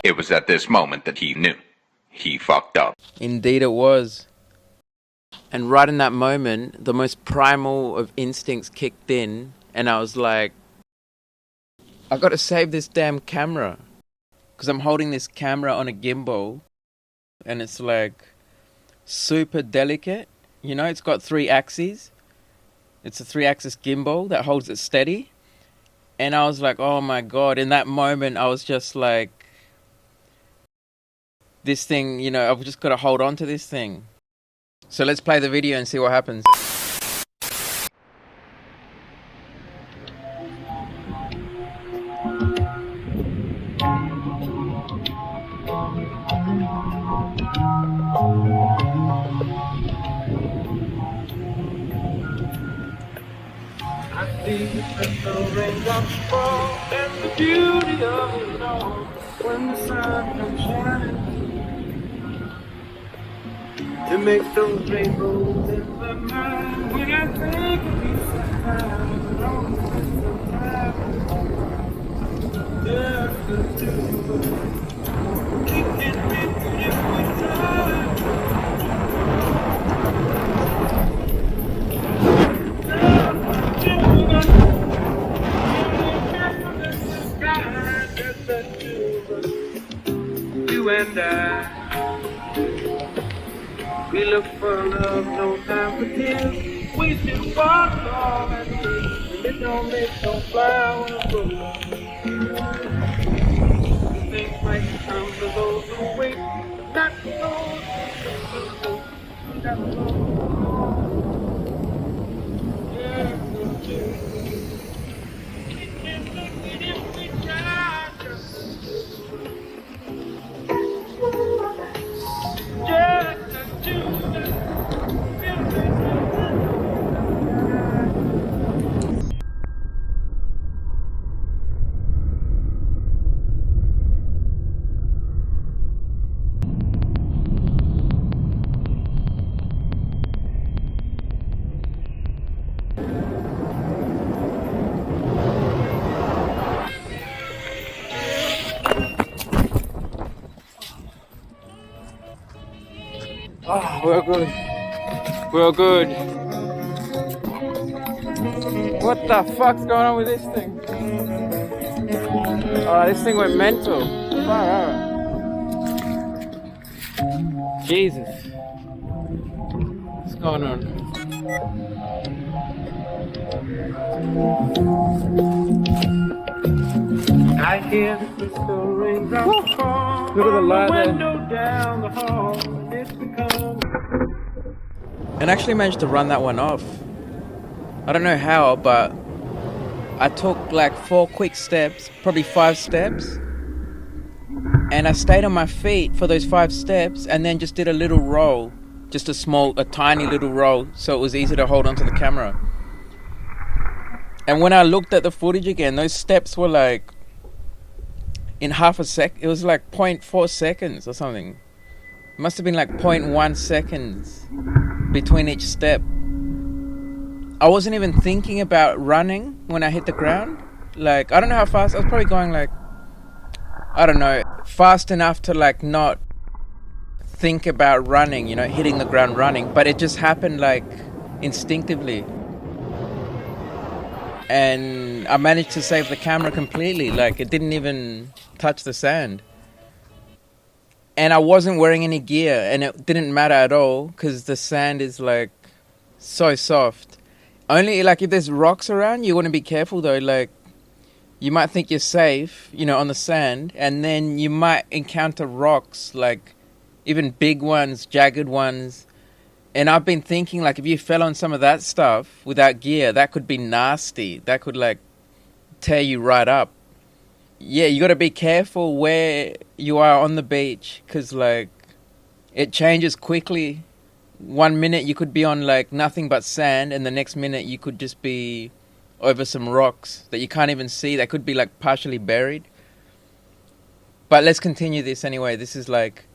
It was at this moment that he knew. He fucked up. Indeed it was. And right in that moment, the most primal of instincts kicked in, and I was like, I gotta save this damn camera. Because I'm holding this camera on a gimbal, and it's like super delicate. You know, it's got 3 axes. It's a 3-axis gimbal that holds it steady. And I was like, oh my God. In that moment, I was just like, this thing, you know, I've just got to hold on to this thing. So let's play the video and see what happens. I see the raindrops fall and the beauty of it all when the sun comes shining. It makes those rainbows in my mind when I think of you sometimes. Just the two of us. Keep it if we try. You and I, we look for love, no time for tears. We just walk along and it don't make no flowers grow. Things might come to those who wait, not to those who never know. Oh, we're good. We're good. What the fuck's going on with this thing? Oh, this thing went mental. Far out. Jesus. What's going on? I hear the crystal raindrops fall. Look at the light there. Window down the hall, and it's become. And I actually managed to run that one off. I don't know how, but I took like 4 quick steps, probably 5 steps, and I stayed on my feet for those 5 steps and then just did a little roll, just a tiny little roll, so it was easy to hold onto the camera. And when I looked at the footage again, those steps were like in half a sec. It was like 0.4 seconds or something. It must have been like 0.1 seconds between each step. I wasn't even thinking about running when I hit the ground. Like, I don't know how fast. I was probably going like, I don't know, fast enough to like not think about running, you know, hitting the ground running. But it just happened like instinctively. And I managed to save the camera completely. Like, it didn't even touch the sand. And I wasn't wearing any gear, and it didn't matter at all because the sand is like so soft. Only like if there's rocks around, you want to be careful though. Like, you might think you're safe, you know, on the sand, and then you might encounter rocks, like even big ones, jagged ones. And I've been thinking, like, if you fell on some of that stuff without gear, that could be nasty. That could like tear you right up. Yeah, you got to be careful where you are on the beach because, like, it changes quickly. 1 minute you could be on, like, nothing but sand, and the next minute you could just be over some rocks that you can't even see. That could be, like, partially buried. But let's continue this anyway. This is, like,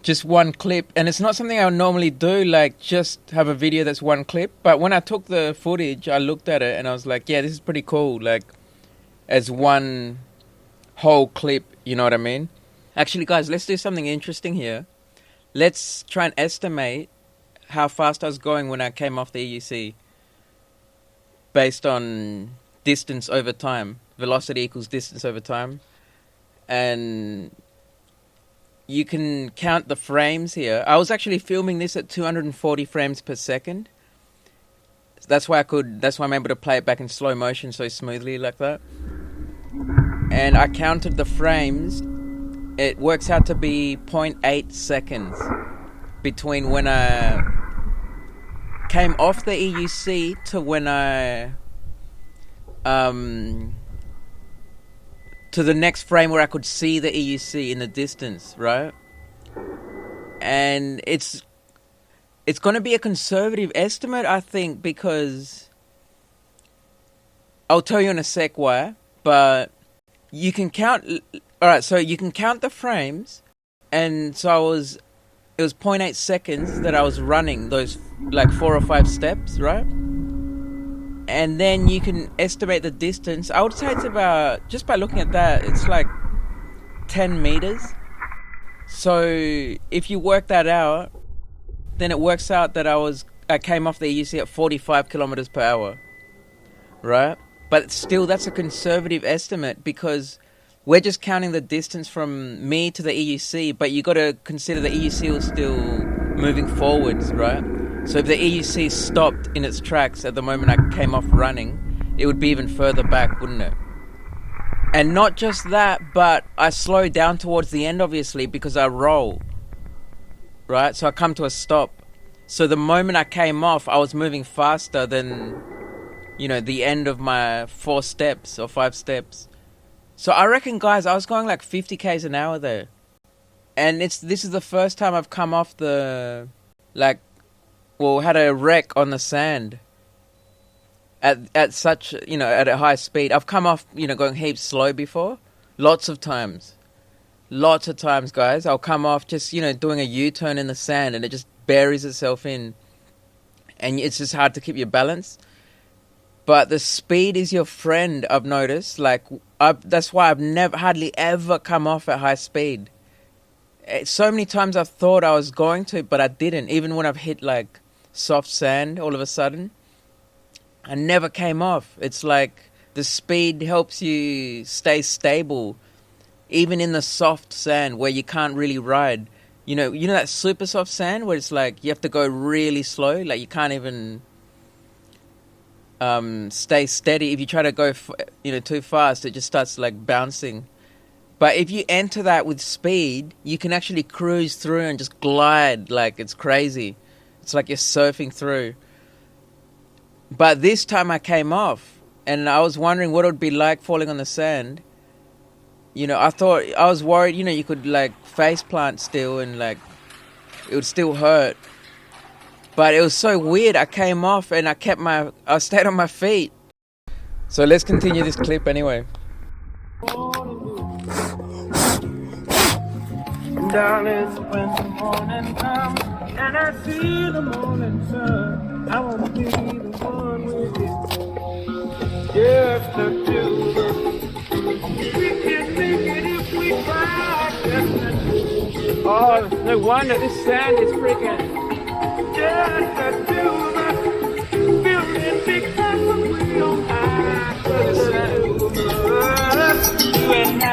just one clip. And it's not something I would normally do, like, just have a video that's one clip. But when I took the footage, I looked at it and I was like, yeah, this is pretty cool. Like, as one whole clip, you know what I mean? Actually, guys, let's do something interesting here. Let's try and estimate how fast I was going when I came off the EUC based on distance over time. Velocity equals distance over time. And you can count the frames here. I was actually filming this at 240 frames per second. That's why I'm able to play it back in slow motion so smoothly like that. And I counted the frames. It works out to be 0.8 seconds between when I came off the EUC to when I to the next frame where I could see the EUC in the distance, right? And it's going to be a conservative estimate, I think, because I'll tell you in a sec why, but you can count. All right, so you can count the frames, and so it was 0.8 seconds that I was running those like 4 or 5 steps, right? And then you can estimate the distance. I would say it's about, just by looking at that, it's like 10 meters. So if you work that out, then it works out that I came off the EUC at 45 kilometers per hour, right? But still, that's a conservative estimate because we're just counting the distance from me to the EUC, but you got to consider the EUC was still moving forwards, right? So if the EUC stopped in its tracks at the moment I came off running, it would be even further back, wouldn't it? And not just that, but I slow down towards the end, obviously, because I roll, right? So I come to a stop. So the moment I came off, I was moving faster than, the end of my 4 steps or 5 steps. So I reckon, guys, I was going like 50 k's an hour there. And this is the first time I've come off had a wreck on the sand at such, at a high speed. I've come off, going heaps slow before. Lots of times, guys. I'll come off just, doing a U-turn in the sand and it just buries itself in. And it's just hard to keep your balance. But the speed is your friend, I've noticed. That's why I've hardly ever come off at high speed. So many times I've thought I was going to, but I didn't. Even when I've hit like soft sand all of a sudden, I never came off. It's like the speed helps you stay stable, even in the soft sand where you can't really ride. You know that super soft sand where it's like you have to go really slow, like you can't even stay steady. If you try to go too fast, it just starts like bouncing. But if you enter that with speed, you can actually cruise through and just glide like it's crazy. It's like you're surfing through. But this time I came off and I was wondering what it would be like falling on the sand. I was worried, you could like face plant still and like it would still hurt. But it was so weird. I came off and I stayed on my feet. So let's continue this clip anyway. Darling, when the morning comes and I see the morning sun, I want to be the one with you. Just the two of us. We can make it if we try. Oh, no wonder this sand is freaking. Just the two of us. Feeling big time when we don't hide. Just the two of us. You and I.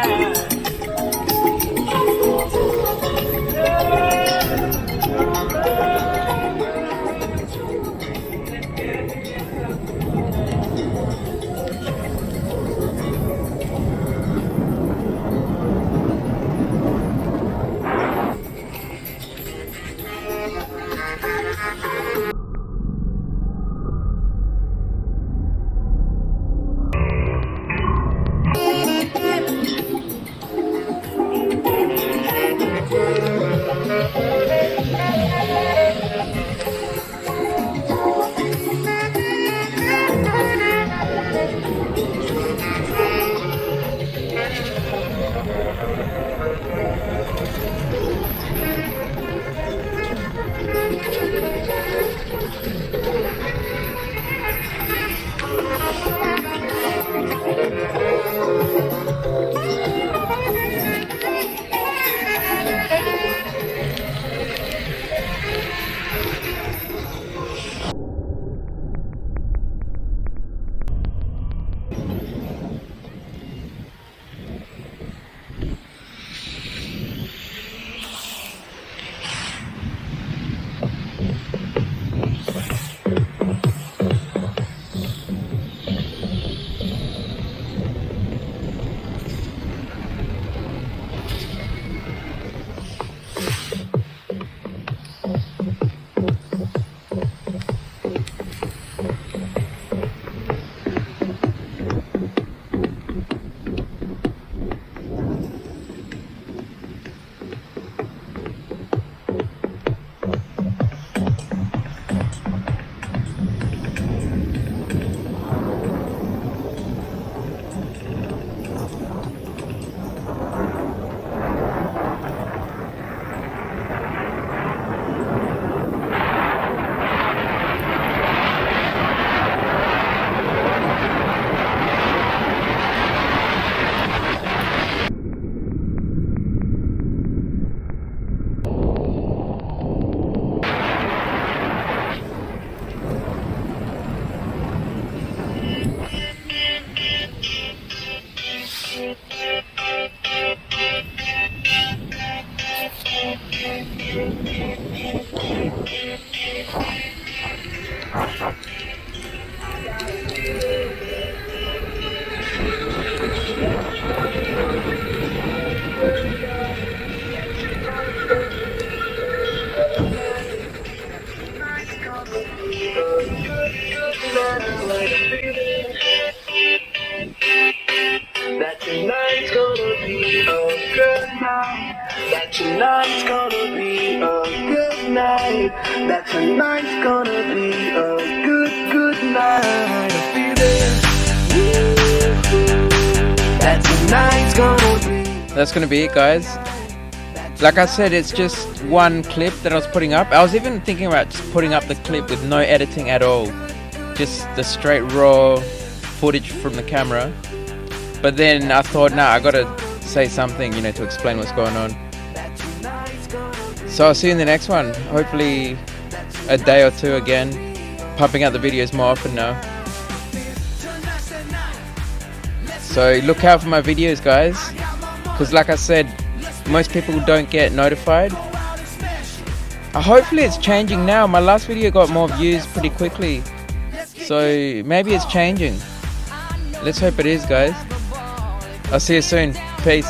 that tonight's gonna be a good, good night. I feel it. That tonight's gonna be. That's gonna be it, guys. Like I said, it's just one clip that I was putting up. I was even thinking about just putting up the clip with no editing at all, just the straight raw footage from the camera. But then I thought, nah, I gotta say something, you know, to explain what's going on. So I'll see you in the next one. Hopefully a day or two again. Pumping out the videos more often now. So look out for my videos, guys. Because like I said, most people don't get notified. Hopefully it's changing now. My last video got more views pretty quickly. So maybe it's changing. Let's hope it is, guys. I'll see you soon. Peace.